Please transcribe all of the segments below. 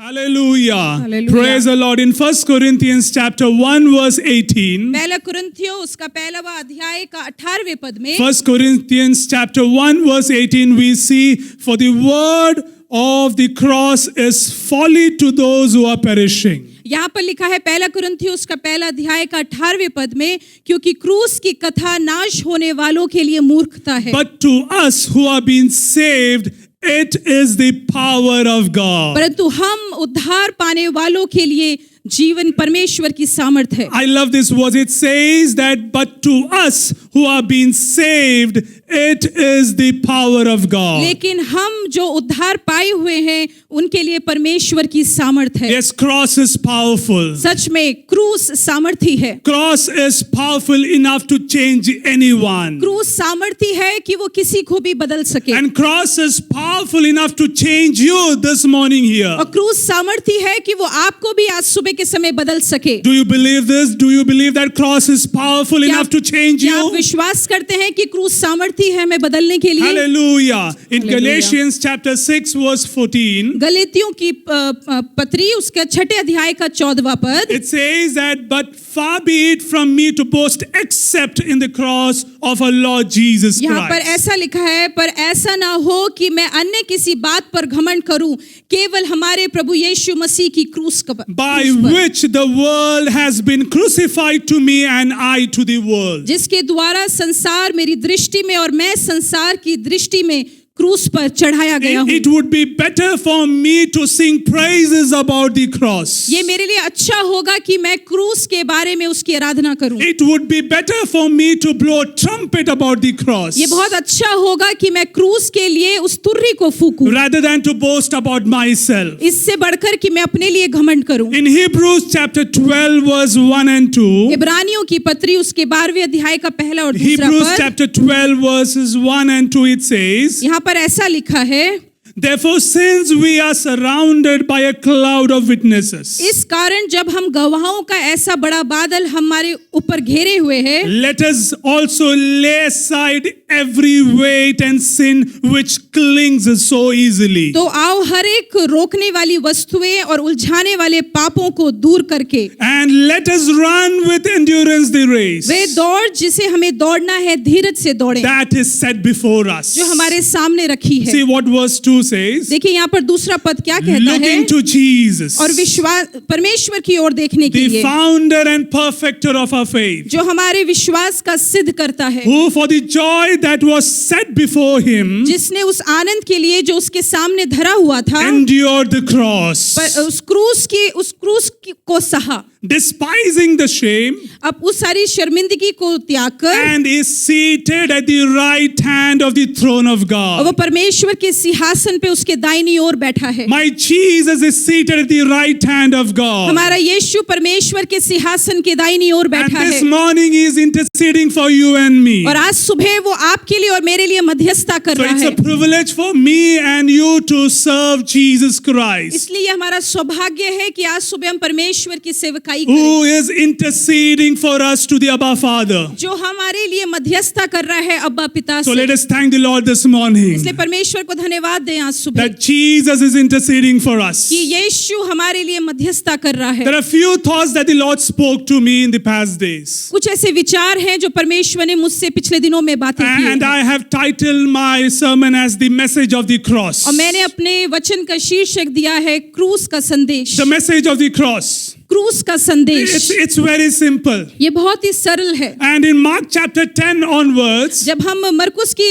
Hallelujah. Hallelujah. Praise the Lord. In 1 Corinthians chapter 1 verse 18. पहला कुरिन्थियों उसका पहला अध्याय का 18वें पद में 1 Corinthians chapter 1 verse 18 we see, for the word of the cross is folly to those who are perishing. यहाँ पर लिखा है पहला कुरिन्थियों उसका पहला अध्याय का 18वें पद में, क्योंकि क्रूस की कथा नाश होने वालों के लिए मूर्खता है, But to us who are being saved, it is the power of God. परंतु हम उद्धार पाने वालों के लिए जीवन परमेश्वर की सामर्थ्य है। I love this verse. It says that, but to us who are being saved, it is the power of God. लेकिन हम जो उद्धार पाए हुए हैं उनके लिए परमेश्वर की सामर्थ्य है। Yes, cross is powerful. सच में क्रूस सामर्थी है। Cross is powerful enough to change anyone. क्रूस सामर्थी है कि वो किसी को भी बदल सके, And cross is powerful enough to change you this morning here. और क्रूस सामर्थी है कि वो आपको भी आज सुबह के समय बदल सके। Do you believe this? Do you believe that cross is powerful enough to change क्या आप you? विश्वास करते हैं कि क्रूस सामर्थी है हमें बदलने के लिए? Hallelujah. In Hallelujah. Galatians chapter 6 verse 14, गलातियों की पत्री उसका 6 अध्याय का 14वां पद, it says that, but far be it from me to boast except in the cross of our Lord Jesus यहाँ पर Christ, ऐसा लिखा है, पर ऐसा ना हो कि मैं अन्य किसी बात पर घमंड करूं, केवल हमारे प्रभु यीशु मसीह की क्रूस by पर, which the world has been crucified to me and I to the world. जिसके द्वारा संसार मेरी दृष्टि में और मैं संसार की दृष्टि में क्रूस पर चढ़ाया गया हूँ। It would be better for me to sing praises about the cross. ये मेरे लिए अच्छा होगा कि मैं क्रूस के बारे में उसकी आराधना करूं। It would be better for me to blow a trumpet about the cross ये बहुत अच्छा होगा कि मैं क्रूस के लिए उस तुर्री को फूकूं, rather than to boast about myself. इससे बढ़कर कि मैं अपने लिए घमंड करूं। In Hebrews chapter 12 verse 1 and 2, इब्रानियों की पत्री उसके 12वें अध्याय का पहला और दूसरा Hebrews पद, chapter 12 verses 1 and 2 it says, यहाँ पर ऐसा लिखा है, therefore since we are surrounded by a cloud of witnesses, इस कारण जब हम गवाहों का ऐसा बड़ा बादल हमारे ऊपर घेरे हुए है, let us also lay aside every weight and sin which clings so easily. तो आओ हर एक रोकने वाली वस्तुएं और उलझाने वाले पापों को दूर करके And let us run with endurance the race वे दौड़ जिसे हमें दौड़ना है धीरज से दौड़ें, that is set before us. जो हमारे सामने रखी है। See what verse 2 says. देखिए यहाँ पर दूसरा पद क्या कहता है, Looking to Jesus, और विश्वास परमेश्वर की ओर देखने के the लिए, founder and perfecter of our faith, जो हमारे विश्वास का सिद्ध करता है, who for the joy that was set before him जिसने उस आनंद के लिए जो उसके सामने धरा हुआ था, endured the cross, पर उस क्रूस को सहा, despising the shame, अब उस सारी शर्मिंदगी को त्याग कर, and is seated at the right hand of the throne of और God. वो परमेश्वर के सिंहासन पे उसके दाहिनी ओर बैठा है। My Jesus is seated at the right hand of God. हमारा यीशु परमेश्वर के सिंहासन के दाहिनी ओर And बैठा this है, morning he is interceding for you and me. और आज सुबह वो आपके लिए और मेरे लिए मध्यस्थता कर So रहा it's है। a privilege for me and you to serve Jesus Christ, इसलिए हमारा सौभाग्य है कि आज सुबह हम परमेश्वर की सेवकाई who करें, is interceding for us to the Abba Father. जो हमारे लिए मध्यस्थता कर रहा है अब्बा पिता So से। let us thank the Lord this morning इसलिए परमेश्वर को धन्यवाद दें आज सुबह that Jesus is interceding for us. कि यीशु हमारे लिए मध्यस्थता कर रहा है। There are few thoughts that the Lord spoke to me in the past days. कुछ ऐसे विचार हैं जो परमेश्वर ने मुझसे पिछले दिनों में बातें की And हैं, I have titled my sermon as the message of the cross. और मैंने अपने वचन का शीर्षक दिया है क्रूस का संदेश। The message of the cross. क्रूस का संदेश It's very simple. ये बहुत ही सरल है। And in Mark chapter 10 onwards, जब हम मरकुस की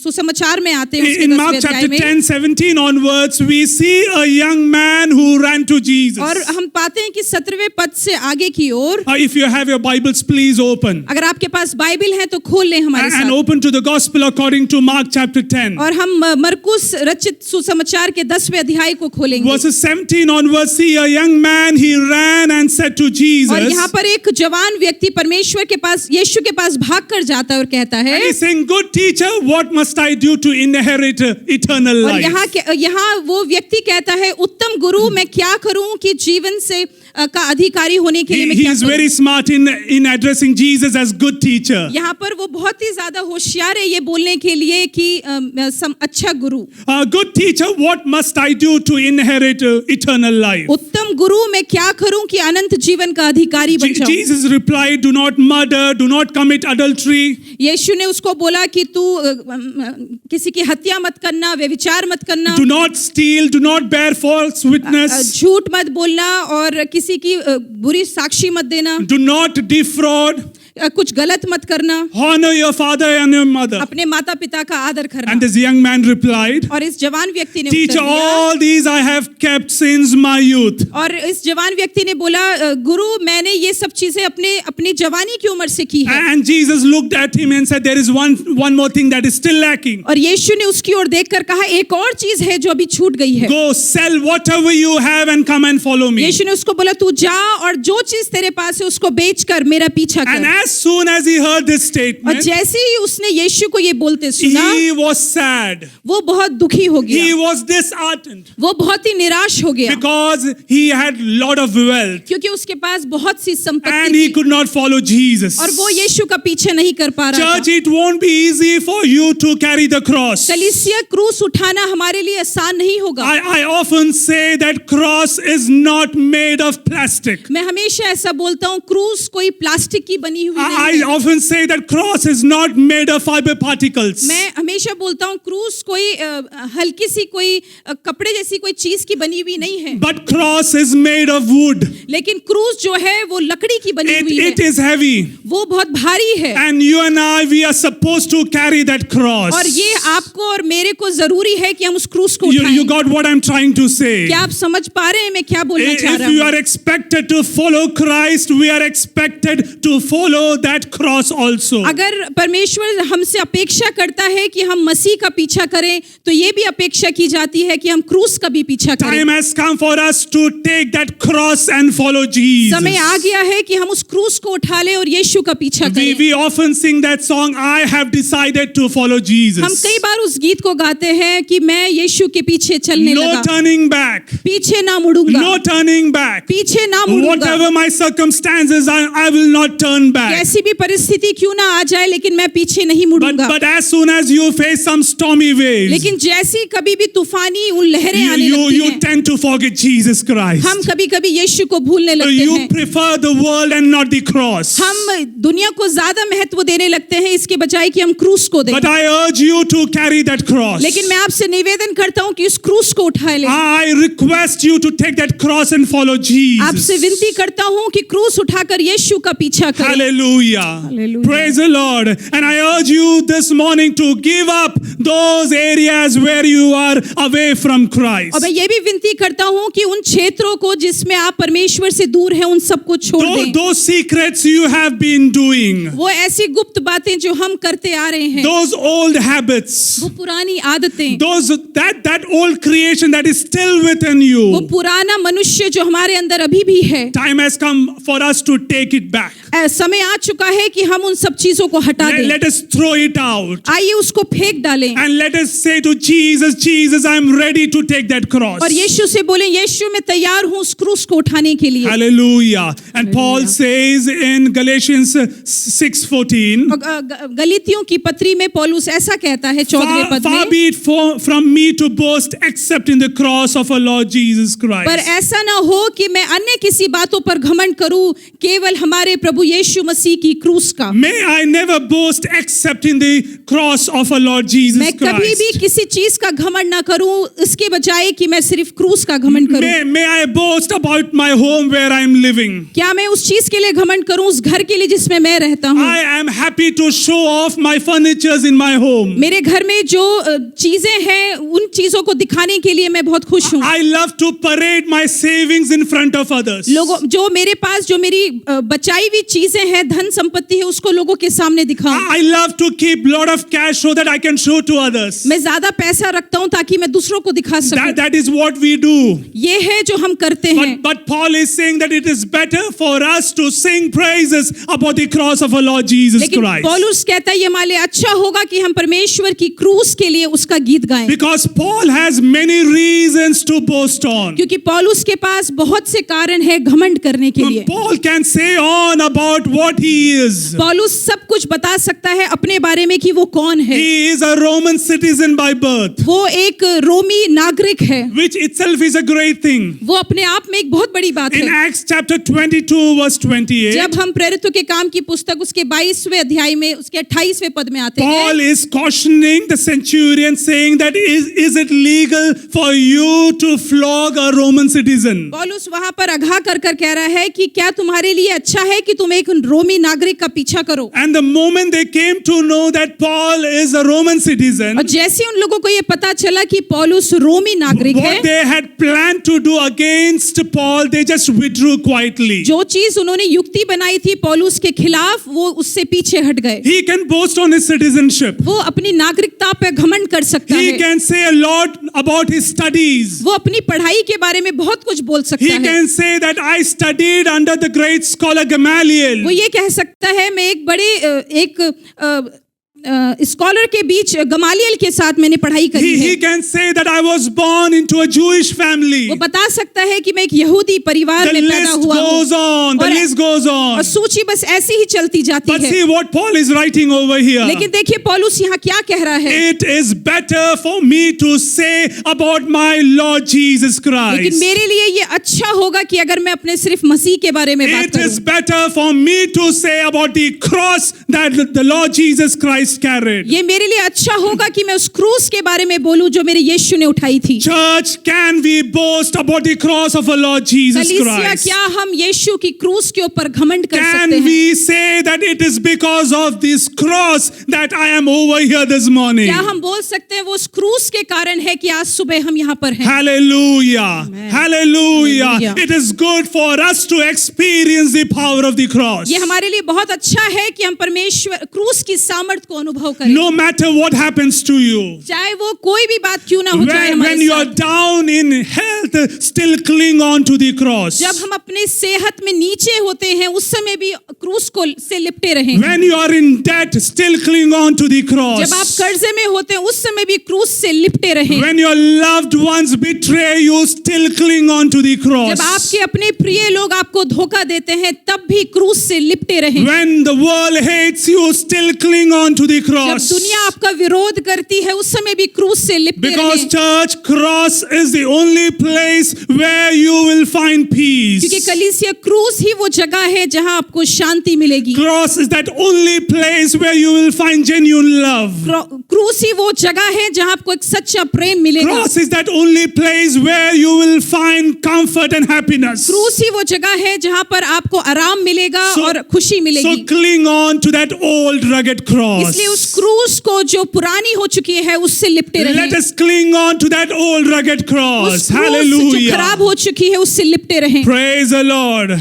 सुसमाचार में आते हैं उसके in Mark 10वें chapter अध्याय में, 10, 17 onwards, we see a young man who ran to Jesus. और हम पाते हैं कि 17वें पद से आगे की ओर, If you have your Bibles, please open. अगर आपके पास बाइबल है तो खोल लें हमारे And साथ, open to the Gospel according to Mark chapter 10. और हम मरकुस रचित सुसमाचार के 10वें अध्याय को खोलेंगे। Verses 17 onwards, see a young man, he ran and said to और Jesus, यहाँ पर एक जवान व्यक्ति परमेश्वर के पास, यीशु के पास भाग कर जाता है और कहता है, and he's saying, good teacher, what must I do to inherit eternal और life? यहाँ वो व्यक्ति कहता है, उत्तम गुरु मैं क्या करूं कि जीवन से का अधिकारी होने के लिए मैं He क्या is करूं? very smart in addressing Jesus as good teacher. यहाँ पर वो बहुत ही ज्यादा होशियार है ये बोलने के लिए कि अच्छा गुरु। Good teacher, what must I do to inherit eternal life? उत्तम गुरु मैं क्या करूं कि अनंत जीवन का अधिकारी बन जाऊं? Jesus replied, do not murder, do not commit adultery. यीशु ने उसको बोला कि तू किसी की हत्या मत करना, व्यभिचार मत करना, Do not steal, do not bear false witness, झूठ मत बोलना और किसी की बुरी साक्षी मत देना, do not defraud, कुछ गलत मत करना, honor your father and your mother. अपने माता पिता का आदर करना। And this young man replied, और इस जवान व्यक्ति ने Teacher, उत्तर दिया, all these I have kept since my youth. और इस जवान व्यक्ति ने बोला गुरु मैंने ये सब चीजें अपनी जवानी की उम्र से की है। And Jesus looked at him and said, there is one more thing that is still lacking. और यीशु ने उसकी ओर देखकर कहा एक और चीज है जो अभी छूट गई है। Go sell whatever you have and come and follow me. यीशु ने उसको बोला तू जा और जो चीज तेरे पास है उसको बेचकर मेरा पीछा And कर। as soon as he heard this और statement, जैसे ही उसने यीशु को ये बोलते सुना he was sad. वो बहुत दुखी हो He गया, was disheartened वो बहुत ही निराश हो गया because he had lot of wealth क्योंकि उसके पास बहुत सी संपत्ति and he थी could not follow Jesus. और वो यीशु का पीछे नहीं कर पा रहा Church, था। it won't be easy for you to carry the cross. कलीसिया क्रूस उठाना हमारे लिए आसान नहीं होगा। I often say that cross is not made of plastic. मैं हमेशा ऐसा बोलता हूँ क्रूस कोई प्लास्टिक की बनी हुई नहीं I है। often say that cross is not made of fiber particles. मैं हमेशा बोलता हूँ क्रूस कोई हल्की सी कोई कपड़े जैसी कोई चीज की बनी हुई नहीं है, But cross is made of wood. लेकिन क्रूस जो है वो लकड़ी की बनी हुई It है, is heavy. वो बहुत भारी है। And you and I, we are supposed to carry that cross. और ये आपको और मेरे को जरूरी है कि हम उस क्रूस को You उठाएं। got what I'm trying to say. क्या आप समझ पा रहे हैं मैं क्या बोलना चाह If रहा you हूँ? are expected to follow Christ, we are expected to follow that cross also. अगर परमेश्वर हमसे अपेक्षा करता है कि हम मसीह का पीछा करें तो ये भी अपेक्षा की जाती है कि हम क्रूस का भी पीछा करें। Time has come for us to take that cross and follow Jesus. समय आ गया है कि हम उस क्रूस को उठा लें और यीशु का पीछा करें। We often sing that song, I have decided to follow हम Jesus. कई बार उस गीत को गाते हैं कि मैं यीशु के पीछे चलने No लगा, turning back. पीछे ना मुड़ूंगा, No turning back. पीछे ना मुड़ूंगा। Whatever my circumstances, I will not turn back. कैसी भी परिस्थिति क्यों ना आ जाए लेकिन मैं पीछे नहीं मुड़ूंगा। But as soon as you face some stormy waves, लेकिन जैसी कभी भी तूफानी उन लहरें आने लगती you हैं, tend to forget Jesus Christ. हम कभी कभी यीशु को भूलने लगते You हैं। prefer the world and not the cross. हम दुनिया को ज्यादा महत्व देने लगते हैं इसके बजाय कि हम क्रूस को दें। But I urge you to carry that cross. लेकिन मैं आपसे निवेदन करता हूं कि उस क्रूस को उठा लें। I request you to take that cross and follow Jesus. आपसे विनती करता हूं कि क्रूस उठाकर यीशु का पीछा करें। Hallelujah. Hallelujah. Praise the Lord. And I urge you this morning to give up those areas where you are away from Christ. और मैं ये भी विनती करता हूं कि उन क्षेत्रों को जिसमें आप परमेश्वर से दूर हैं उन सबको छोड़ दें। Those secrets you have been doing. वो ऐसी गुप्त बातें जो हम करते आ रहे हैं, Those old habits. वो पुरानी आदतें, That old creation that is still within वो you. पुराना मनुष्य जो हमारे अंदर अभी भी है, Time has come for us to take it back. समय आ चुका है कि हम उन सब चीजों को हटा दें। Let us throw it out. आइए उसको फेंक डालें And let us say to Jesus, Jesus, I'm ready to take that cross. और यीशु से बोले यीशु मैं तैयार हूँ उस क्रूस को उठाने के लिए। Hallelujah. And Paul says in Galatians 6:14, गलीतियों की पत्री में पौलुस ऐसा कहता है 14वें पद far में, be it from me to boast except in the cross of our Lord Jesus पर Christ. ऐसा ना हो कि मैं अन्य किसी बातों पर घमंड करूं केवल हमारे प्रभु यीशु मसीह की क्रूस का। May I never boast except in the cross of our Lord Jesus मैं कभी भी Christ. किसी चीज का घमंड ना करूं इसके बजाय कि मैं सिर्फ क्रूस का घमंड करूं। May I boast about my home where I'm living. क्या मैं उस चीज के लिए घमंड करूं उस घर के लिए जिसमें मैं रहता हूं। I am happy to show off my furnitures in my home. मेरे घर में जो चीजें हैं उन चीजों को दिखाने के लिए मैं बहुत खुश हूं। I love to parade my savings in front of others. लोगों जो मेरे पास जो मेरी बचाई हुई चीजें हैं धन संपत्ति है उसको लोगों के सामने दिखाऊं। I love to keep lot of cash so that I can show to others. मैं ज्यादा पैसा रखता हूं ताकि मैं दूसरों को दिखा सकूं। That is what we do. ये है जो हम करते हैं। But Paul is saying that it is better for us to sing praises about the cross of our Lord Jesus लेकिन Christ. पौलुस कहता है ये हमारे लिए अच्छा होगा कि हम परमेश्वर की क्रूस के लिए उसका गीत गाएं, Because Paul has many reasons to boast on. क्योंकि पौलुस के पास बहुत से कारण है घमंड करने के लिए। Paul can say on about what he is. पौलुस सब कुछ बता सकता है अपने बारे में कि वो कौन है। He is a Roman citizen by birth, वो एक रोमी नागरिक है, which itself is a great thing. वो अपने आप में एक बहुत बड़ी बात In है। Acts chapter 22 verse 28, जब हम प्रेरितों के काम की पुस्तक उसके 22वें अध्याय में उसके 28वें पद में आते हैं, Paul is cautioning the centurion, saying that is it legal for you to flog a Roman citizen? पौलुस वहां पर अघा कर कह रहा है कि क्या तुम्हारे लिए अच्छा है कि तुम एक रोमी नागरिक का पीछा करो। And the moment they came to know that Paul is a Roman citizen, और जैसे उन लोगों को ये पता चला कि पौलुस रोमी नागरिक है, what they had planned to do against Paul, they just withdrew quietly. जो चीज उन्होंने युक्ति बनाई थी पौलुस के खिलाफ, वो उससे पीछे हट गए। He can boast on his citizenship. वो अपनी नागरिकता पे घमंड कर सकता He है, can say a lot about his studies. वो अपनी पढ़ाई के बारे में बहुत कुछ बोल सकता He है। can say that I studied under the great scholar Gamaliel. वो ये कह सकता है मैं एक बड़े स्कॉलर के बीच गमालियल के साथ मैंने पढ़ाई करी He है। can say that I was born into a Jewish family. वो बता सकता है कि मैं एक यहूदी परिवार The में पैदा list हुआ हूँ। goes on. The और- list goes on. और सूची बस ऐसी ही चलती जाती But है। see what Paul is writing over here. लेकिन देखिए पौलुस यहाँ क्या कह रहा है, It is better for me to say about my Lord Jesus लेकिन Christ. मेरे लिए ये अच्छा होगा कि अगर मैं अपने सिर्फ मसीह के बारे में बात It is करूं। better for me to say about the cross that the Lord Jesus Christ carried. ये मेरे लिए अच्छा होगा कि मैं उस क्रूस के बारे में बोलूं जो मेरे यीशु ने उठाई थी। Church, can we boast about the cross of our Lord Jesus कलीसिया, Christ? क्या हम यीशु की क्रूस के ऊपर घमंड कर Can सकते हैं? we say that it is because of this cross that I am over here this morning? क्या हम बोल सकते हैं वो उस क्रूस के कारण है कि आज सुबह हम यहाँ पर हैं? Hallelujah. Amen. Hallelujah. Hallelujah. It is good for us to experience the power of the cross. ये हमारे लिए बहुत अच्छा है कि हम परमेश्वर क्रूस की सामर्थ को अनुभव करें। No matter what happens to you. चाहे वो कोई भी बात क्यों ना हो जाए When हमारे you are साथ। down in health, still cling on to the cross. जब हम अपने सेहत में नीचे होते हैं उस समय भी क्रूस को से लिपटे रहें। When you are in debt, still cling on to the cross. जब आप कर्जे में होते हैं उस समय भी क्रूस से लिपटे रहें। When your loved ones betray you, still cling on to the cross. जब आपके अपने प्रिय लोग आपको धोखा देते हैं तब भी क्रूस से लिपटे रहें। When the world hates you, still cling on to the जब cross. दुनिया आपका विरोध करती है उस समय भी क्रूस से लिपटे Because रहें। church, cross is the only place where you will find peace. क्योंकि कलीसिया क्रूस ही वो जगह है जहां आपको शांति मिलेगी। Cross is that only place where you will find genuine love. क्रूस ही वो जगह है जहां आपको एक सच्चा प्रेम मिलेगा। Cross is that only place where you will find comfort and happiness. क्रूस ही वो जगह है जहां पर आपको आराम मिलेगा So- और खुशी So मिलेगी। cling on to that old rugged cross. इसलिए उस क्रूस को जो पुरानी हो चुकी है उससे लिपटे Let रहें। us cling on to that old rugged cross. उस क्रूस जो खराब Hallelujah. हो चुकी है उससे लिपटे रहें। Praise the Lord.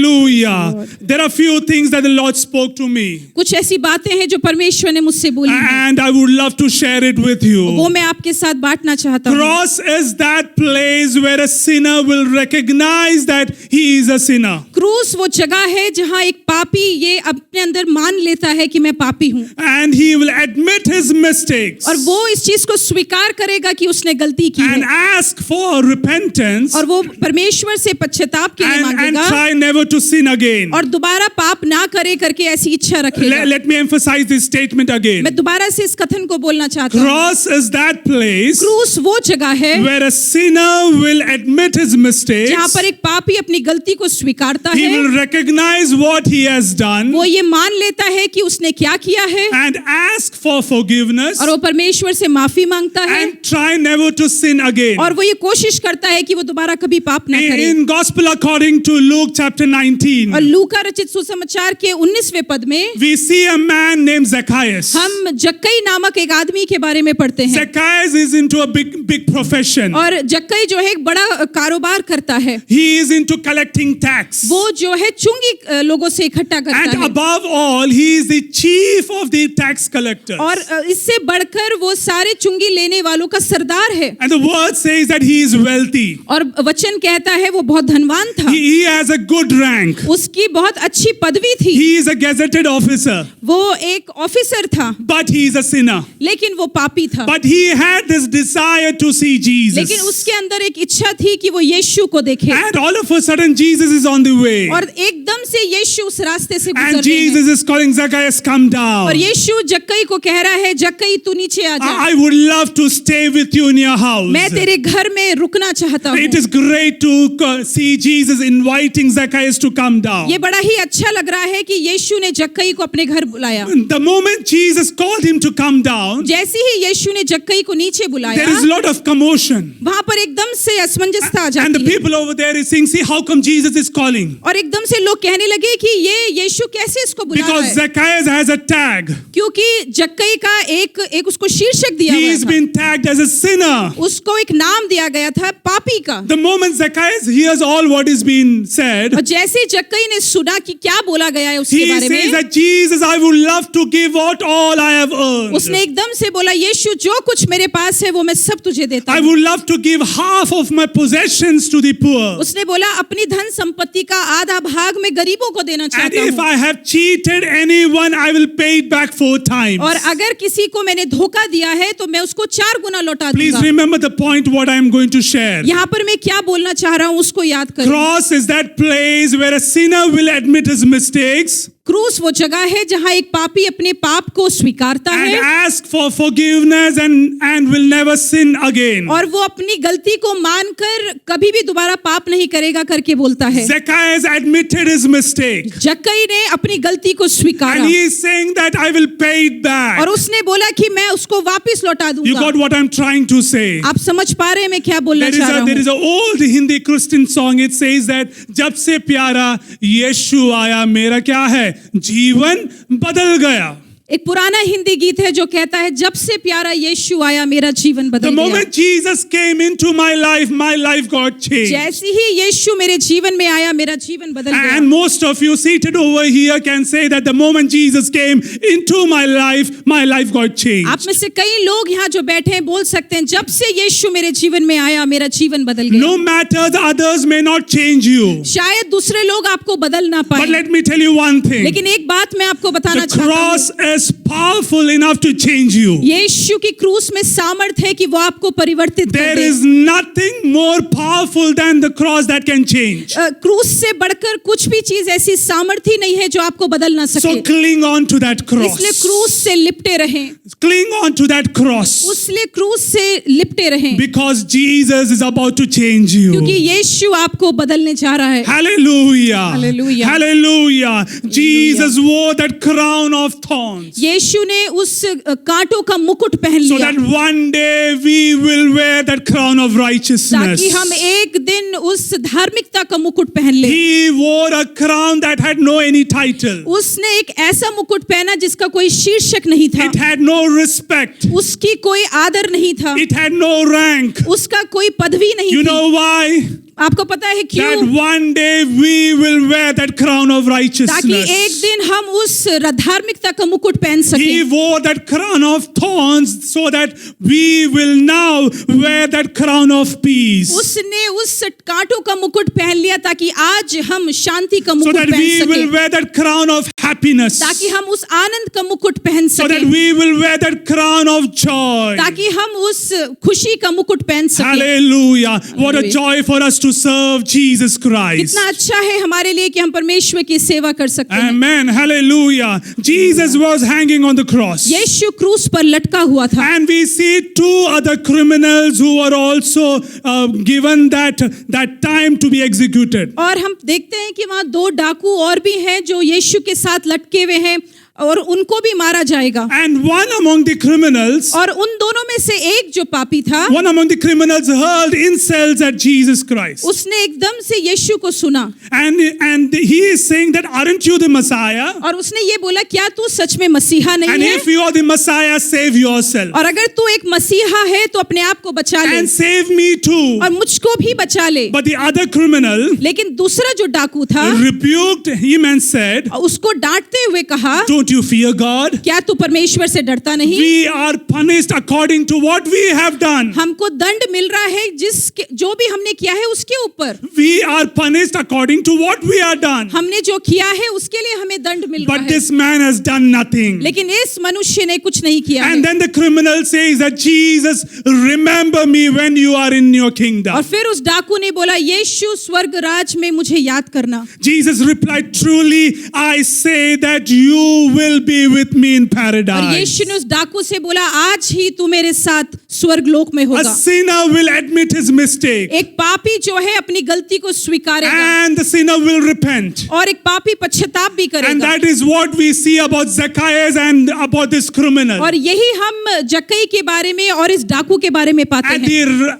Hallelujah. There are few things that the Lord spoke to me, कुछ ऐसी बातें हैं जो परमेश्वर ने मुझसे बोली हैं, and I would love to share it with वो you. मैं आपके साथ बांटना चाहता हूँ। Cross is that place where a sinner will recognize that he is a sinner. क्रूस वो जगह है जहां एक पापी ये अपने अंदर मान लेता है कि मैं पापी हूँ, And he will admit his mistakes और वो इस चीज को स्वीकार करेगा कि उसने गलती की and है, ask for repentance और वो परमेश्वर से पश्चाताप के लिए and मांगेगा try never to sin again. और दोबारा पाप ना करे करके ऐसी इच्छा रखेगा। Let me emphasize this statement again. मैं दोबारा से इस कथन को बोलना चाहता हूँ। Cross is that place क्रूस वो जगह है where a sinner will admit his mistakes. जहाँ पर एक पापी अपनी गलती को स्वीकारता He है, will recognize what he has done वो ये मान लेता है कि उसने क्या किया है and ask for forgiveness और वो परमेश्वर से माफी मांगता है and try never to sin again. और वो ये कोशिश करता है कि वो दोबारा कभी पाप ना करे। In Gospel according to Luke chapter 19, और लूका रचित सुसमाचार के 19वें पद में we see a man named Zacchaeus. हम जक्कई नामक एक आदमी के बारे में पढ़ते हैं, Zacchaeus is into a big profession. और जक्कई जो है एक बड़ा कारोबार करता है, He is into collecting tax. वो जो है चुंगी लोगों से इकट्ठा करता And है, above all, he is the chief of the tax collectors. और इससे बढ़कर वो सारे चुंगी लेने वालों का सरदार है। And the word says that he is wealthy. और वचन कहता है वो बहुत धनवान था, He has a good rank. उसकी बहुत अच्छी पदवी थी, He is a gazetted officer. वो एक ऑफिसर था, But he is a sinner. लेकिन वो पापी था। But he had this desire to see Jesus. लेकिन उसके अंदर एक इच्छा थी कि वो यीशु को देखे, And all of a sudden, Jesus is on the way. और एकदम से यीशु उस रास्ते से And गुजर रहे हैं, Jesus is calling Zacchaeus, come down. और यीशु जक्कई को कह रहा है, जक्कई तू नीचे आ जा, I would love to stay with you in your house. मैं तेरे घर में रुकना चाहता हूँ। It is great to see Jesus inviting Zacchaeus to come down. ये बड़ा ही अच्छा लग रहा है कि यीशु ने जक्कई को अपने घर बुलाया। The moment Jesus called him to come down, जैसे ही यीशु ने जक्कई को नीचे बुलाया, there is a lot of commotion. वहां पर एकदम से असमंजसता आ And the जाती है, people over there is saying, see how come Jesus is calling? और एकदम से लोग कहने लगे कि ये यीशु कैसे इसको बुला रहा Because है, Zacchaeus has a tag. क्योंकि जक्कई का एक उसको शीर्षक दिया He हुआ has था, been tagged as a sinner. उसको एक नाम दिया गया था पापी का। The moment Zacchaeus hears all what is being said, और जैसे जक्कई ने सुना कि क्या बोला गया है उसके he बारे says में, that Jesus, I would love to give out all I have earned. उसने एकदम से बोला, यीशु जो कुछ मेरे पास है वो मैं सब तुझे देता I हूँ। would love to give half of my possessions to the poor. उसने बोला अपनी धन संपत्ति का आधा भाग मैं गरीबों को देना And चाहता if हूँ, I have cheated anyone, I will pay it back 4 times. और अगर किसी को मैंने धोखा दिया है तो मैं उसको 4 गुना लौटा Please दूंगा। remember the point what I am going to share. यहाँ पर मैं क्या बोलना चाह रहा हूँ उसको याद करें। Cross is that place where a sinner will admit his mistakes क्रूस वो जगह है जहाँ एक पापी अपने पाप को स्वीकारता and है ask for forgiveness and will never sin again. और वो अपनी गलती को मानकर कभी भी दोबारा पाप नहीं करेगा करके बोलता है। Zacchaeus admitted his mistake. जक्कई ने अपनी गलती को स्वीकारा, And he is saying that I will pay it back. और उसने बोला कि मैं उसको वापस लौटा You दूंगा। got what I'm trying to say. आप समझ पा रहे हैं मैं क्या बोलना चाह रहा There is हूँ। an old Hindi Christian song. It says that जब से प्यारा यीशु आया मेरा क्या है जीवन बदल गया. एक पुराना हिंदी गीत है जो कहता है, जब से प्यारा यीशु आया मेरा जीवन The बदल गया। moment Jesus came into my life got changed. जैसे ही यीशु मेरे जीवन में आया मेरा जीवन बदल गया। And most of you seated over here can say that the moment Jesus came into my life got changed. आप में से कई लोग यहाँ जो बैठे हैं बोल सकते हैं, जब से यीशु मेरे जीवन में आया मेरा जीवन बदल गया। No matter the others may not change you. शायद दूसरे लोग आपको बदल ना But पाए, let me tell you one thing. लेकिन एक बात मैं आपको बताना The चाहता हूँ, cross is powerful enough to change you. यीशु की क्रूस में सामर्थ है कि वो आपको परिवर्तित कर There they. is nothing more powerful than the cross that can change. क्रूस से बढ़कर कुछ भी चीज ऐसी सामर्थ्य नहीं है जो आपको बदल ना सके। So cling on to that cross. इसलिए क्रूस से लिपटे रहें, Cling on to that cross. उसलिए क्रूस से लिपटे रहें, Because Jesus is about to change क्योंकि you. यीशु आपको बदलने जा रहा है। Hallelujah. Hallelujah. Hallelujah. Jesus wore that crown of thorns. यीशु ने उस कांटों का मुकुट पहन So लिया that one day we will wear that crown of righteousness. ताकि हम एक दिन उस धार्मिकता का मुकुट पहन ले। He wore a crown that had no any title. उसने एक ऐसा मुकुट पहना जिसका कोई शीर्षक नहीं था, It had no respect. उसकी कोई आदर नहीं था, It had no rank. उसका कोई पदवी नहीं You थी। know why? आपको पता है That क्यों? one day we will wear that crown of ताकि righteousness. एक दिन हम उस धार्मिकता का मुकुट पहन He सकें। wore that crown of thorns so that we will now wear that crown of peace. उसने उस कांटों का मुकुट पहन लिया ताकि आज हम शांति का So मुकुट that पहन we will सकें, wear that crown of happiness. ताकि हम उस आनंद का मुकुट पहन So that सकें, we will wear that crown of joy. ताकि हम उस खुशी का मुकुट पहन सकें। Hallelujah. What a Hallelujah. joy for us to serve Jesus Christ. कितना अच्छा है हमारे लिए कि हम परमेश्वर की सेवा कर सकते हैं। Amen. Hallelujah. Jesus was hanging on the cross. यीशु क्रूस पर लटका हुआ था, And we see 2 other criminals who were also given that time to be executed. और हम देखते हैं कि वहाँ 2 डाकू और भी हैं जो यीशु के साथ लटके हुए हैं, और उनको भी मारा जाएगा। And one among the criminals, और उन दोनों में से एक जो पापी था, one among the criminals hurled insults at Jesus Christ. उसने एकदम से यीशु को सुना And he is saying that, aren't you the Messiah? और उसने ये बोला, क्या तू सच में मसीहा And नहीं है? if you are the Messiah, save yourself. और अगर तू एक मसीहा है तो अपने आप को बचा ले And save me too. और मुझको भी बचा ले। But the other criminal लेकिन दूसरा जो डाकू था, rebuked him and said, उसको डांटते हुए कहा, don't you fear God? क्या तू परमेश्वर से डरता नहीं? We are punished according to what we have done. हमको दंड मिल रहा है जो भी हमने किया है उसके ऊपर। We are punished according to what we have done. हमने जो किया है उसके लिए हमें दंड मिल रहा But है। this man has done nothing. लेकिन इस मनुष्य ने कुछ नहीं किया है। And then the criminal says that, Jesus, remember me when you are in your kingdom. और फिर उस डाकू ने बोला, यीशु स्वर्ग राज में मुझे याद करना। Jesus replied, truly I say that you will be with me in और paradise. यीशु ने उस डाकू से बोला, आज ही तू मेरे साथ स्वर्ग लोक में A होगा। sinner will admit his mistake, एक पापी जो है अपनी गलती को स्वीकारेगा and the sinner will repent. और एक पापी पश्चाताप भी And करेगा। that is what we see about Zacchaeus and about this criminal. और यही हम जक्कई के बारे में और इस डाकू के बारे में पाते हैं।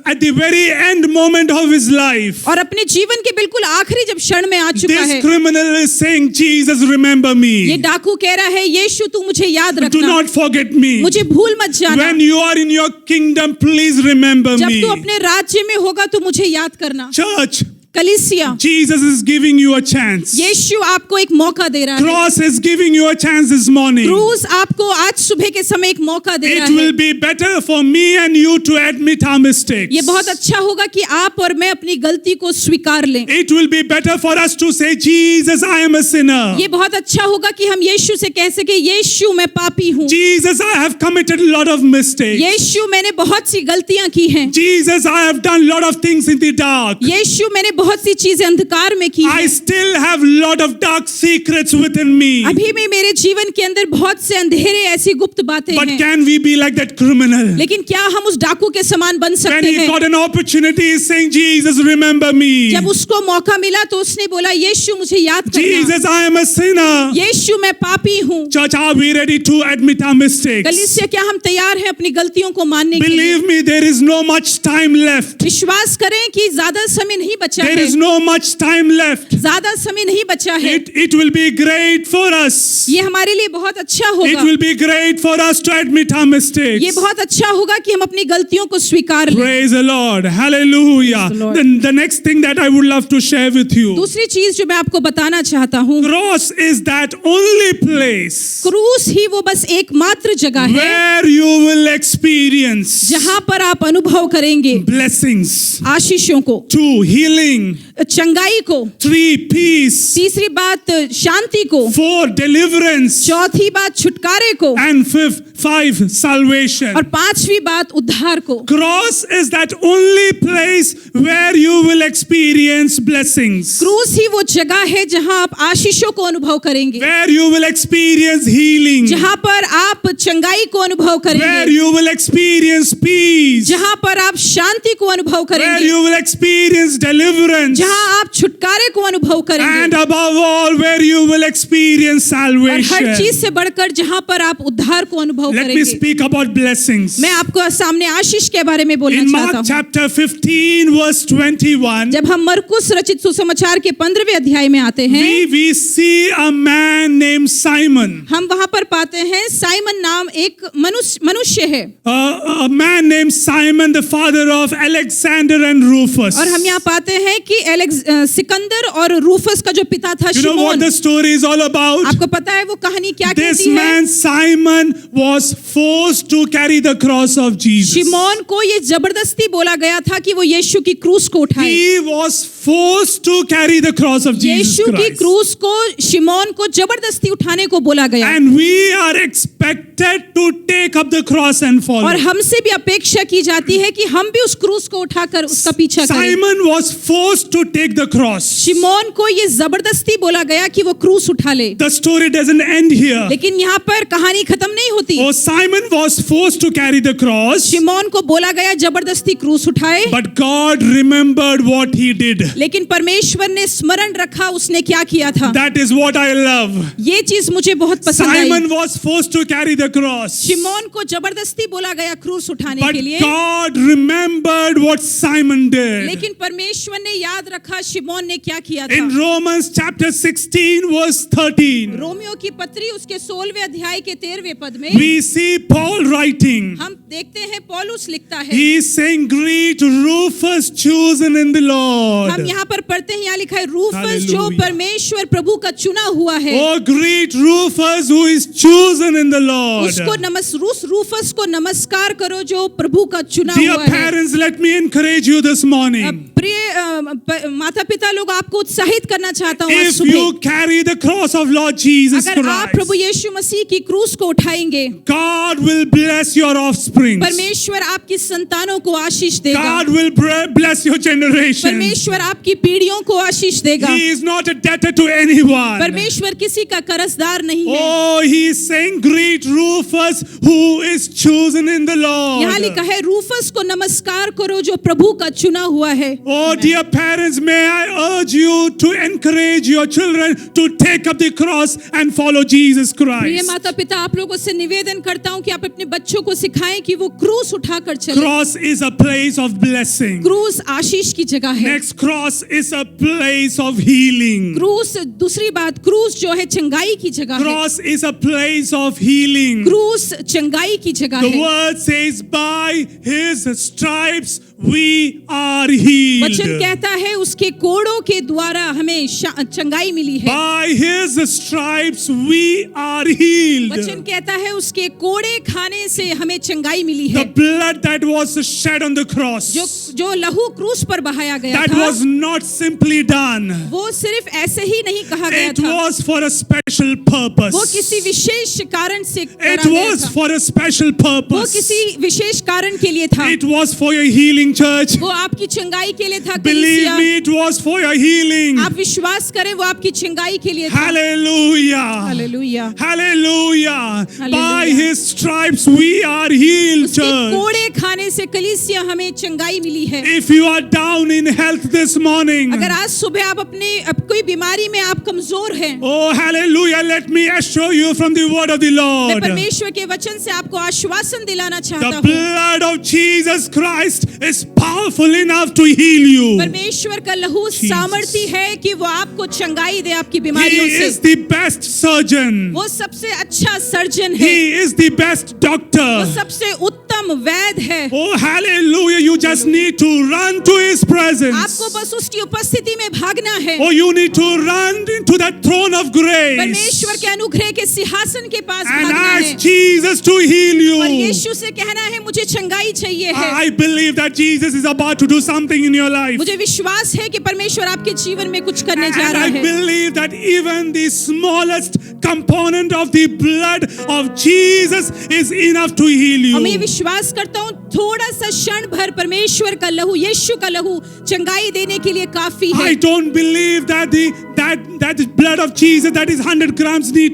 At the very end moment of his life, और अपने जीवन के बिल्कुल आखिरी जब क्षण में आ चुका this है, criminal is saying, Jesus, remember ये me. डाकू कह रहा है, यीशु तू मुझे याद Do रखना, not forget me. मुझे भूल मत जाना। When you are in your kingdom, please remember जब me. तू अपने राज्य में होगा तो मुझे याद करना। Church, कलीसिया, Jesus is giving you a chance. यीशु आपको एक मौका दे रहा है। Cross is giving you a chance this morning. क्रूस आपको आज सुबह के समय एक मौका दे रहा It will है। be better for me and you to admit our mistakes. ये बहुत अच्छा होगा कि आप और मैं अपनी गलती को स्वीकार लें। It will be better for us to say, Jesus, I am a sinner. ये बहुत अच्छा होगा कि हम यीशु से कह सके, यीशु मैं पापी हूँ, Jesus, I have committed a lot of mistakes. यीशु मैंने बहुत सी गलतियां की हैं, Jesus, I have done a lot of things in the dark. यीशु मैंने बहुत सी चीजें अंधकार में की I हैं। still have a lot of dark secrets within me. अभी भी मेरे जीवन के अंदर बहुत से अंधेरे ऐसी गुप्त बातें But हैं। can we be like that criminal? लेकिन क्या हम उस डाकू के समान बन When सकते he हैं? got an opportunity, he's saying, Jesus, remember me. जब उसको मौका मिला तो उसने बोला, यीशु मुझे याद करना, Jesus, I am a sinner. यीशु मैं पापी हूँ। Church, are we ready to admit our mistakes? कलीसिया, क्या हम तैयार हैं अपनी गलतियों को मानने के लिए? Believe me, there is no much time left. विश्वास करें कि ज्यादा समय नहीं बचा There है, is no much time left. ज्यादा समय नहीं बचा है। It will be great for us. ये हमारे लिए बहुत अच्छा It होगा। will be great for us to admit our ये mistakes. बहुत अच्छा होगा कि हम अपनी गलतियों को स्वीकार लें। Praise the Lord. Hallelujah. Praise the Lord. Then the next thing that I would love to share with you. दूसरी चीज जो मैं आपको बताना चाहता हूँ, Cross is that only place क्रूस ही वो बस एकमात्र जगह है where you will experience जहां पर आप अनुभव करेंगे blessings. आशीषों को, 2, healing. चंगाई को, 3, peace. तीसरी बात शांति को, 4, deliverance. चौथी बात छुटकारे को, And 5, salvation. और पांचवी बात उद्धार को। Cross is that only place where you will experience blessings. क्रूस ही वो जगह है जहां आप आशीषों को अनुभव करेंगे, Where you will experience healing. जहां पर आप चंगाई को अनुभव Where करेंगे, you will experience peace. जहां पर आप शांति को अनुभव Where करेंगे, you will experience deliverance. जहां आप छुटकारे को अनुभव And करेंगे, above all, where you will experience और हर salvation. चीज से बढ़कर जहां पर आप उद्धार को अनुभव Let me करेंगे। speak about blessings. मैं आपको सामने आशीष के बारे में बोलना In चाहता Mark हूँ। chapter 15, verse 21, जब हम मरकुस रचित सुसमाचार के 15वें अध्याय में आते हैं, we see a man named Simon. हम वहां पर पाते हैं साइमन नाम एक मनुष्य है, A man named Simon, the father of Alexander and Rufus. और हम यहाँ पाते हैं कि सिकंदर और रूफस का जो पिता था You know what Simeon. the story is all about? आपको पता है वो कहानी क्या This कहती है? man Simon was forced to carry the cross of Jesus. शिमोन को ये जबरदस्ती बोला गया था कि वो यीशु की क्रूस को उठाए। He was forced to carry the cross of Jesus यीशु की Christ. क्रूस को शिमोन को जबरदस्ती उठाने को बोला गया, And we are expected to take up the cross and follow. और हमसे भी अपेक्षा की जाती है कि हम भी उस क्रूस को उठाकर उसका पीछा करें। Simon was forced to take the cross. शिमोन को ये जबरदस्ती बोला गया कि वो क्रूस उठा ले, The story doesn't end here. लेकिन यहाँ पर कहानी खत्म नहीं होती। Oh, Simon was forced to carry the cross, शिमोन को बोला गया जबरदस्ती क्रूस उठाए, but God remembered what he did. लेकिन परमेश्वर ने स्मरण रखा उसने क्या किया था। That is what I love. ये चीज मुझे बहुत पसंद आई। Simon was forced to carry the cross, शिमोन को जबरदस्ती बोला गया क्रूस उठाने but के लिए, God remembered what Simon did. लेकिन परमेश्वर ने याद रखा शिमोन ने क्या किया In था। Romans chapter 16 verse 13, रोमियो की पत्री उसके 16वें अध्याय के 13वें पद में we see Paul writing. हम देखते हैं पौलुस लिखता है, He is saying, greet Rufus, chosen in the Lord. हम यहाँ पर पढ़ते हैं, यहाँ लिखा है रूफस जो Hallelujah. परमेश्वर प्रभु का चुना हुआ है, Oh, greet Rufus who is chosen in the Lord. उसको रूफस को नमस्कार करो जो प्रभु का चुना Dear हुआ है। parents, let me encourage you this morning. प्रिय माता पिता लोग, आपको उत्साहित करना चाहता हूँ आज If सुबह। you carry the cross of Lord Jesus अगर आप प्रभु Christ, यीशु मसीह की क्रूस को उठाएंगे, God will bless your offspring. परमेश्वर आपकी संतानों को आशीष देगा, God will bless your generation. परमेश्वर आपकी पीढ़ियों को आशीष देगा। He is not a debtor to anyone. परमेश्वर किसी का कर्जदार नहीं है। Oh, he is saying, greet Rufus who is chosen in the Lord. यहाँ लिखा है रूफस को नमस्कार करो जो प्रभु का चुना हुआ है। Oh, dear parents, may I urge you to encourage your children to take up the cross and follow Jesus प्रिय Christ. माता पिता, आप लोगों से निवेदन करता हूँ कि आप अपने बच्चों को सिखाएं कि वो क्रूस उठाकर चले। Cross is a place of blessing. क्रूस आशीष की जगह है। Next, cross is a place of healing. क्रूस, दूसरी बात, क्रूस जो है चंगाई की जगह है। Cross is a place of healing. क्रूस चंगाई की जगह The है। word says, by his stripes we are healed. वचन कहता है उसके कोड़ों के द्वारा हमें चंगाई मिली है। By his stripes we are healed. वचन कहता है उसके कोड़े खाने से हमें चंगाई मिली है। The blood that was shed on the cross, जो लहू क्रूस पर बहाया गया that था, was not simply done. वो सिर्फ ऐसे ही नहीं कहा गया It था, was for a special purpose. वो किसी विशेष कारण से करा It गया was था। for a special वो purpose. किसी विशेष कारण के लिए था। It was for your healing, church. वो आपकी चंगाई के लिए था। Believe कलीसिया, me, it was for your healing. आप विश्वास करें वो आपकी चंगाई के लिए था। Hallelujah. Hallelujah. Hallelujah. By Hallelujah. his stripes we are healed, उसके church. कोड़े खाने से कलीसिया हमें चंगाई मिली है। If you are down in health this morning, अगर आज सुबह आप कोई बीमारी में आप कमजोर हैं, oh hallelujah, let me assure you from the word of the मैं Lord. परमेश्वर के वचन से आपको आश्वासन दिलाना चाहता The हूँ, blood of Jesus Christ is powerful enough to heal you. परमेश्वर का लहू सामर्थी है कि वो आपको चंगाई दे आपकी बीमारियों He is से। the best surgeon. वो सबसे अच्छा सर्जन है, He is the best वो doctor. सबसे उत्तम वैद्य है। Oh hallelujah, you just need to run to his presence. आपको बस उसकी उपस्थिति में भागना है। Oh, you need to run into that throne of grace परमेश्वर के अनुग्रह के सिंहासन के पास and भागना है ask Jesus to heal और you. यीशु से कहना है मुझे चंगाई चाहिए है। I believe that Jesus is about to do something in your life. मुझे विश्वास है कि परमेश्वर आपके जीवन में कुछ करने जा And रहा I है। believe that even the smallest component of the blood of Jesus is enough to heal और मैं you. विश्वास करता हूँ थोड़ा सा क्षण भर परमेश्वर का लहू, यीशु का लहू चंगाई देने के लिए काफी है। I don't believe that the blood of Jesus that is 100 grams we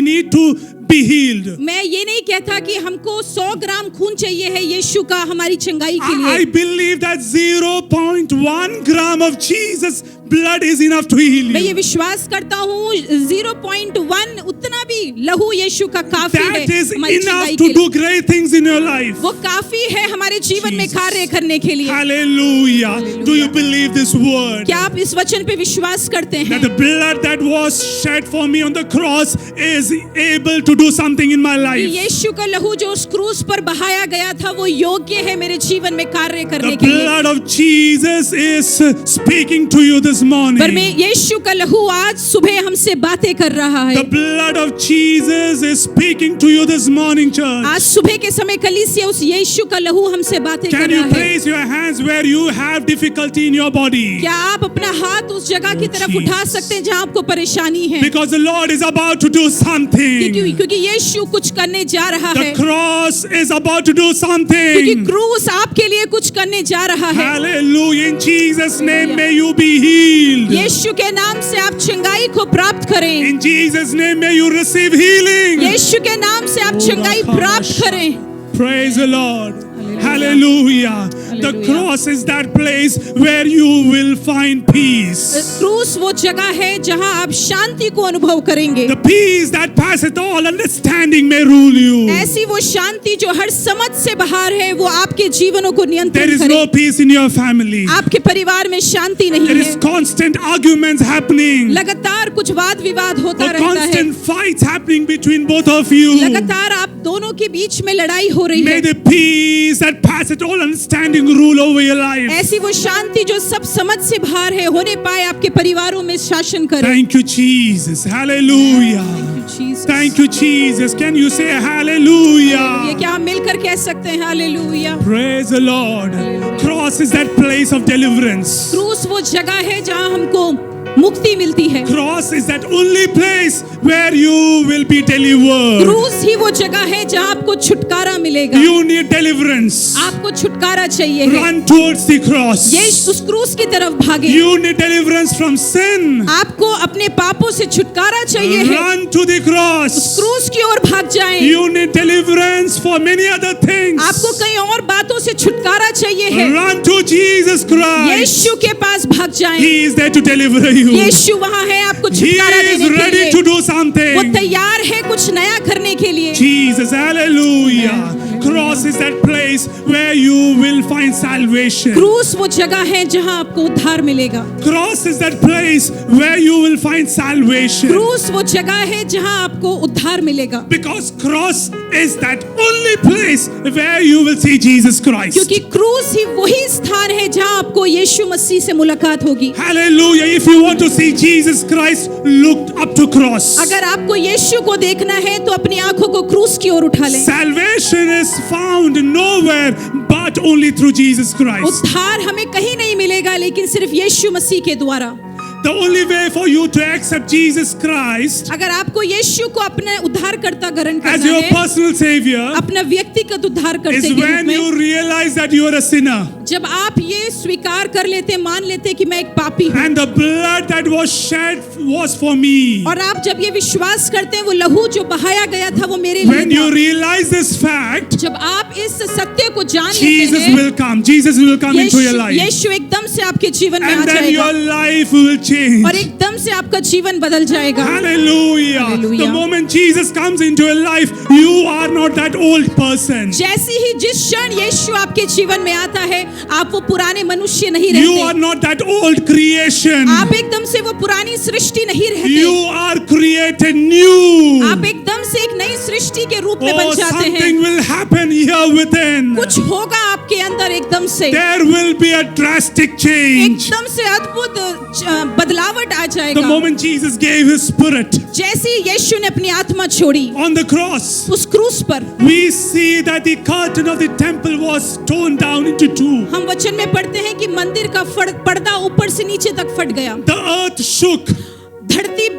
need to be healed. मैं ये नहीं कहता कि हमको 100 ग्राम खून चाहिए है यीशु का हमारी चंगाई के I लिए। believe that 0.1 gram of Jesus blood is enough to heal मैं ये you. विश्वास करता हूँ 0.1 उतना भी लहू यीशु का काफी है That is हमारी enough चंगाई to के do लिए। great things in your life. वो काफी है हमारे जीवन में कार्य करने के लिए। Hallelujah. Do you believe this word? क्या आप इस वचन पे विश्वास करते हैं That the blood that was shed for me on the cross is able to do something in my कि life. यीशु का लहू जो उस क्रूस पर बहाया गया था वो योग्य है मेरे जीवन में कार्य करने The के लिए। blood of Jesus is speaking to you this morning. यीशु का लहू आज सुबह हमसे बातें कर रहा है। The blood of Jesus is speaking to you this morning, church. आज सुबह के समय कलीसिया उस यीशु का लहू हमसे बातें कर Can रहा you है। place your hands where you have difficulty in your body? क्या आप अपना हाथ उस जगह की तरफ उठा सकते हैं जहां आपको परेशानी है? Because the Lord is about to do something. क्योंकि यीशु कुछ करने जा रहा है। The cross is about to do क्योंकि something. क्रूस आपके लिए कुछ करने जा रहा है। Hallelujah. In Jesus' name may you be healed. यीशु के नाम से आप चंगाई को प्राप्त करें। In Jesus' name may you receive healing. यीशु के नाम से आप चंगाई प्राप्त करें। Praise the Lord. Hallelujah. The cross is that place where you will find peace. क्रूस वो जगह है जहां आप शांति को अनुभव करेंगे। The peace that passeth all understanding may rule you. ऐसी वो शांति जो हर समझ से बाहर है, वो आपके जीवनों को There नियंत्रित is करे। no peace in your family. आपके परिवार में शांति नहीं There है। is constant arguments happening. लगातार कुछ वाद विवाद होता Or रहता है। constant fights happening between both of you. लगातार आप दोनों के बीच में लड़ाई हो रही May है। the peace that passeth all understanding rule over your life. ऐसी वो शांति जो सब समझ से बाहर है होने पाए आपके परिवारों में शासन करे। Thank you, Jesus. Hallelujah. Thank you, Jesus. Can you say ये hallelujah? क्या हम मिलकर कह सकते हैं hallelujah? Praise the Lord. Cross is that place of deliverance. क्रूस वो जगह है जहां हमको मुक्ति मिलती है। Cross is that only place where you will be delivered. क्रूस ही वो जगह है जहां आपको छुटकारा मिलेगा। You need deliverance. आपको छुटकारा चाहिए है। Run towards the cross. ये उस क्रूस की तरफ भागे। You need deliverance from sin. आपको अपने पापों से छुटकारा चाहिए है। Run to the cross. क्रूस की ओर भाग जाएं। You need deliverance for many other things. आपको कई और बातों से छुटकारा चाहिए है। Run to Jesus Christ. यीशु के पास भाग जाएं। He is there to deliver you. यीशु वहाँ है आपको He छुटकारा is देने के ready लिए। to do something. वो तैयार है कुछ नया करने के लिए। Jesus, hallelujah. Cross is that place where you will find salvation. क्रूस वो जगह है जहां आपको उद्धार मिलेगा। Cross is that place where you will find salvation. क्रूस वो जगह है जहां आपको उद्धार मिलेगा। Because cross is that only place where you will see Jesus Christ. क्योंकि क्रूस ही वही स्थान है जहां आपको यीशु मसीह से मुलाकात होगी। Hallelujah. If you want to see Jesus Christ, look up to cross. अगर आपको यीशु को देखना है तो अपनी आंखों को क्रूस की ओर उठा लें। Salvation is found nowhere but only through Jesus Christ. उद्धार हमें कहीं नहीं मिलेगा लेकिन सिर्फ यीशु मसीह के द्वारा। The only way for you to accept Jesus Christ अगर आपको यीशु को अपना उद्धारकर्ता ग्रहण as करना your है, personal savior अपना व्यक्तिगत उद्धारकर्ता is के रूप when में, you realize that you are a sinner. जब आप ये स्वीकार कर लेते, मान लेते कि मैं एक पापी हूँ, And the blood that was shed was for me. और आप जब ये विश्वास करते हैं वो लहू जो बहाया गया था वो मेरे लिए When था। you realize this fact, जब आप इस सत्य को जान Jesus लेते हैं, will come. Jesus will come into your life. यीशु एकदम से आपके जीवन में आ And then जाएगा your life will change. और एकदम से आपका जीवन बदल जाएगा। Hallelujah. Hallelujah. The moment Jesus comes into your life, you are not that old person. जैसे ही जिस क्षण यीशु आपके जीवन में आता है, आप वो पुराने मनुष्य नहीं You are रहते। not that old creation. आप एकदम से वो पुरानी सृष्टि नहीं रहते। You are created new. आप एकदम से एक नई सृष्टि के रूप में Oh, बन जाते हैं। something will happen here within. कुछ होगा आपके अंदर एकदम से, There will be a drastic change. एकदम से अद्भुत बदलावट आ The जाएगा। moment Jesus gave his spirit जैसे ही यीशु ने अपनी आत्मा छोड़ी on the cross, उस क्रूस पर, we see that the curtain of the temple was torn down into two. हम वचन में पढ़ते हैं कि मंदिर का पर्दा ऊपर से नीचे तक फट गया। The earth shook, धरती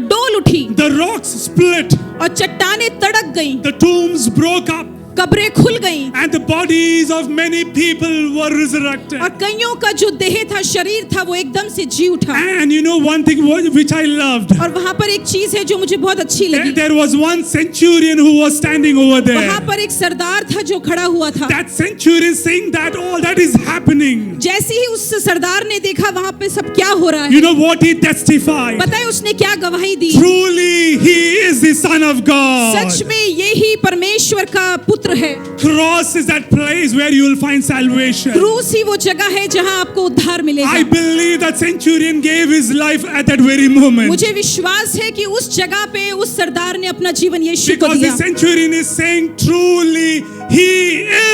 डोल उठी the rocks split, और चट्टानें तड़क गईं, the tombs broke up, कब्रें खुल गईं and the bodies of many people were resurrected. और कईयों का जो देह था, शरीर था, वो एकदम से जी उठा। And you know one thing which I loved? और वहां पर एक चीज है जो मुझे बहुत अच्छी लगी। There was one centurion who was standing over there. वहां पर एक सरदार था जो खड़ा हुआ था। That centurion saying that all that is happening. जैसे ही उस सरदार ने देखा वहां पे सब क्या हो रहा You है, know what he testified? पता है उसने क्या गवाही दी? Truly he is the Son of God. सच में ये ही परमेश्वर का पुत्र पुत्र है। Cross is that place where you will find salvation. क्रूस ही वो जगह है जहां आपको उद्धार मिलेगा। I believe that centurion gave his life at that very moment. मुझे विश्वास है कि उस जगह पे उस सरदार ने अपना जीवन यीशु को Because the दिया, centurion is saying truly he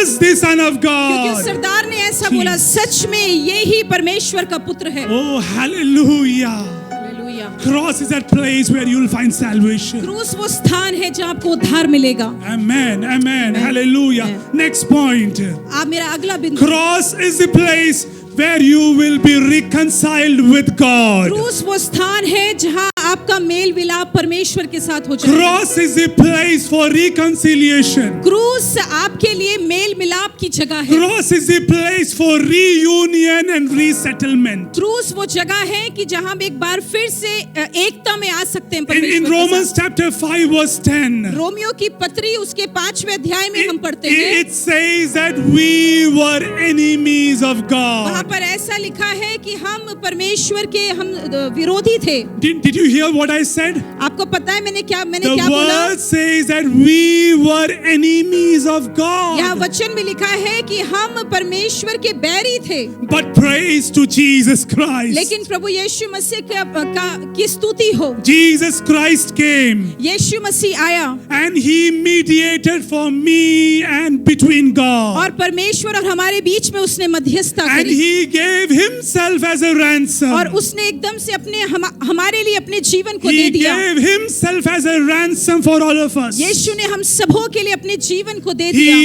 is the son of क्योंकि उस God. सरदार ने ऐसा बोला, सच में ये ही परमेश्वर का पुत्र है। Oh, hallelujah. Hallelujah. Cross is that place where you will find salvation. क्रूस वो स्थान है जहां आपको उद्धार मिलेगा। Amen. Amen. Hallelujah. Next point. आप मेरा अगला बिंदु, Cross is the place where you will be reconciled with God. क्रूस वो स्थान है जहां आपका मेल विलाप परमेश्वर के साथ हो जाएगा। Cross is the place for reconciliation. क्रूस आपके लिए मेल मिलाप की जगह है। Cross is the place for reunion and resettlement. क्रूस वो जगह है कि जहां हम एक बार फिर से एकता में आ सकते हैं In परमेश्वर के Romans साथ। chapter 5 verse 10, रोमियो की पत्री उसके 5वें अध्याय में हम पढ़ते हैं, it says that we were enemies of वहां God. पर ऐसा लिखा है कि हम परमेश्वर के हम विरोधी थे। Did you hear what I said? आपको पता है मैंने क्या The बोला? word says that we were enemies of यहाँ God. वचन में लिखा है कि हम परमेश्वर के बैरी थे, But praise to Jesus Christ. लेकिन प्रभु यीशु मसीह की स्तुति हो। Jesus Christ came यीशु मसीह आया and he mediated for me and between God. और परमेश्वर और हमारे बीच में उसने मध्यस्थता And करी he gave himself as a ransom. और उसने एकदम से हमारे लिए अपने जीवन को दे He दिया। gave himself as a ransom for all of us. यीशु ने हम सबों के लिए अपने जीवन को दे दिया।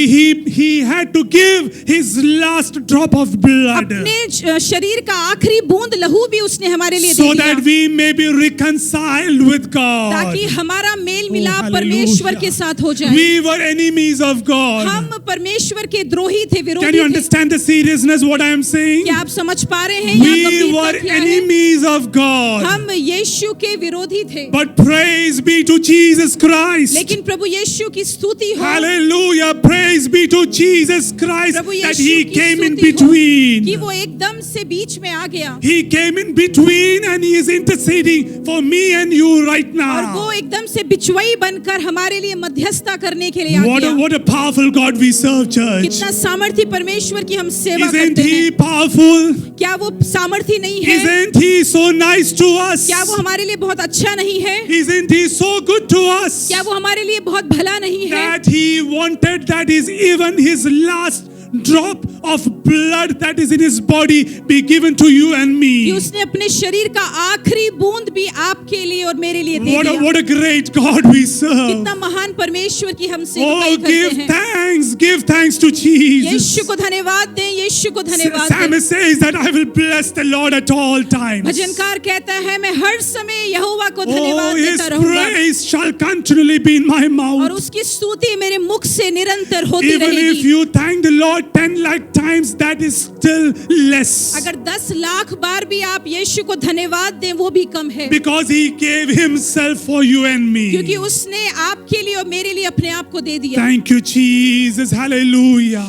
He had to give his last drop of blood अपने शरीर का आखिरी बूंद लहू भी उसने हमारे लिए दे so दिया, that we may be reconciled with God. ताकि हमारा मेल मिलाप hallelujah. परमेश्वर के साथ हो जाए। We were enemies of God. हम परमेश्वर के द्रोही थे, Can विरोधी you थे। understand the seriousness what I am saying? क्या आप समझ पा रहे हैं यहाँ We गंभीरता were क्या है? enemies of God. हम यीशु के विरोधी थे, But praise be to Jesus Christ. लेकिन प्रभु यीशु की स्तुति हो, Hallelujah. Praise be to Jesus Christ Prabhu that Yeshu he की came in स्तुति हो कि between. वो एकदम से बीच में आ गया He came in between and he is interceding for me and you right और वो now. एकदम से बिचवाई बनकर हमारे लिए मध्यस्थता करने के लिए आ What गया। what a powerful God we serve, church. कितना सामर्थी परमेश्वर की हम सेवा Isn't करते हैं। he powerful? क्या वो सामर्थी नहीं है? Isn't he so nice to us? क्या वो हमारे लिए बहुत अच्छा नहीं है? Isn't he so good to us? क्या वो हमारे लिए बहुत भला नहीं है? That he wanted that is even his last drop of blood that is in his body be given to you and कि me. उसने अपने शरीर का आखिरी बूंद भी आपके लिए और मेरे लिए दे दिया। What a great God we serve. कितना महान परमेश्वर की हम सेवा Oh, करते हैं। give thanks to Jesus. यीशु को धन्यवाद दें, यीशु को धन्यवाद दें। Psalmist says that I will bless the Lord at all times. भजनकार कहता है मैं हर समय यहोवा को धन्यवाद Oh, his देता रहूंगा praise shall continually be in my और mouth. उसकी स्तुति मेरे मुख से निरंतर होती Even if रहेगी। you thank the Lord 10 lakh times, that is still less. अगर 10 लाख बार भी आप यीशु को धन्यवाद दें वो भी कम है, Because he gave himself for you and क्योंकि me. उसने आपके लिए और मेरे लिए अपने आप को दे दिया। Thank you, Jesus. Hallelujah.